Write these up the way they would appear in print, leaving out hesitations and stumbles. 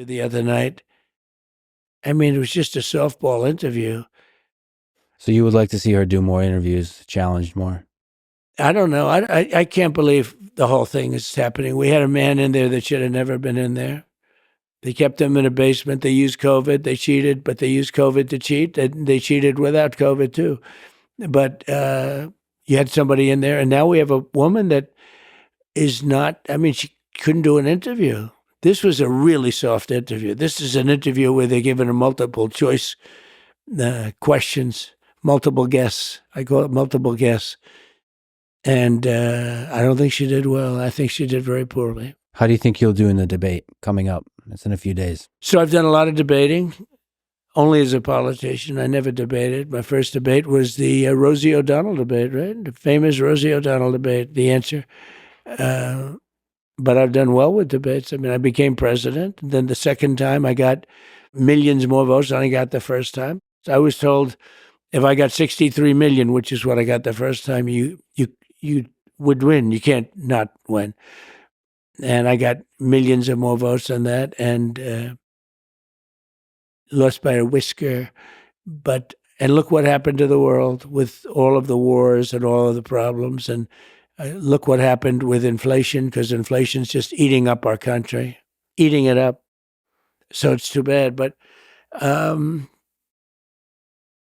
the other night. I mean, it was just a softball interview. So you would like to see her do more interviews, challenged more? I don't know. I can't believe the whole thing is happening. We had a man in there that should have never been in there. They kept him in a basement. They used COVID. They cheated, but they used COVID to cheat. They cheated without COVID too. But you had somebody in there, and now we have a woman that is not. I mean, she couldn't do an interview. This was a really soft interview. This is an interview where they're given a multiple choice questions, multiple guess. I call it multiple guess. And I don't think she did well. I think she did very poorly. How do you think you'll do in the debate coming up? It's in a few days. So I've done a lot of debating, only as a politician. I never debated. My first debate was the Rosie O'Donnell debate, right? The famous Rosie O'Donnell debate, The Answer. But I've done well with debates. I mean, I became president. Then the second time I got millions more votes than I got the first time. So I was told if I got 63 million, which is what I got the first time, you would win. You can't not win. And I got millions of more votes than that and lost by a whisker. And look what happened to the world with all of the wars and all of the problems. And look what happened with inflation, because inflation's just eating up our country, eating it up. So it's too bad. But there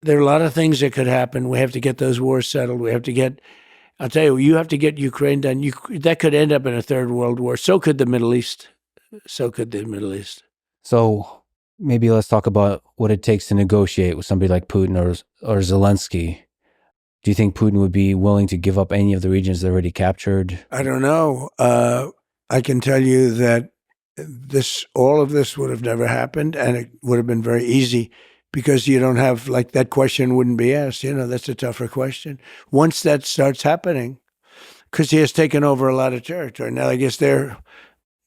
are a lot of things that could happen. We have to get those wars settled. We have to get, I'll tell you, you have to get Ukraine done. That could end up in a third world war. So could the Middle East. So could the Middle East. So maybe let's talk about what it takes to negotiate with somebody like Putin or Zelensky. Do you think Putin would be willing to give up any of the regions they already captured? I don't know. I can tell you that all of this would have never happened, and it would have been very easy because you don't have, like, that question wouldn't be asked. That's a tougher question. Once that starts happening, because he has taken over a lot of territory. Now, I guess they're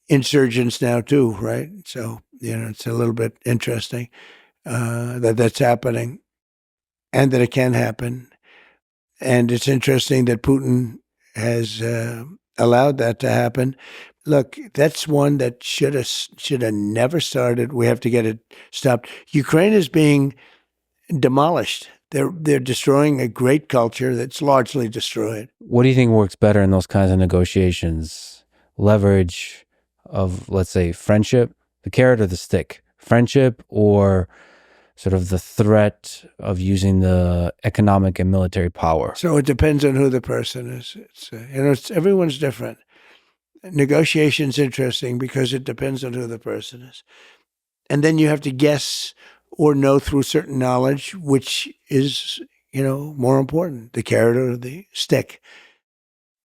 insurgents now too, right? So, it's a little bit interesting that that's happening and that it can happen. And it's interesting that Putin has allowed that to happen. Look, that's one that should have never started. We have to get it stopped. Ukraine is being demolished. They're destroying a great culture that's largely destroyed. What do you think works better in those kinds of negotiations? Leverage of, let's say, friendship, the carrot or the stick? Friendship, or sort of the threat of using the economic and military power? So it depends on who the person is. Everyone's different. Negotiation's interesting because it depends on who the person is. And then you have to guess or know through certain knowledge which is, more important, the carrot or the stick.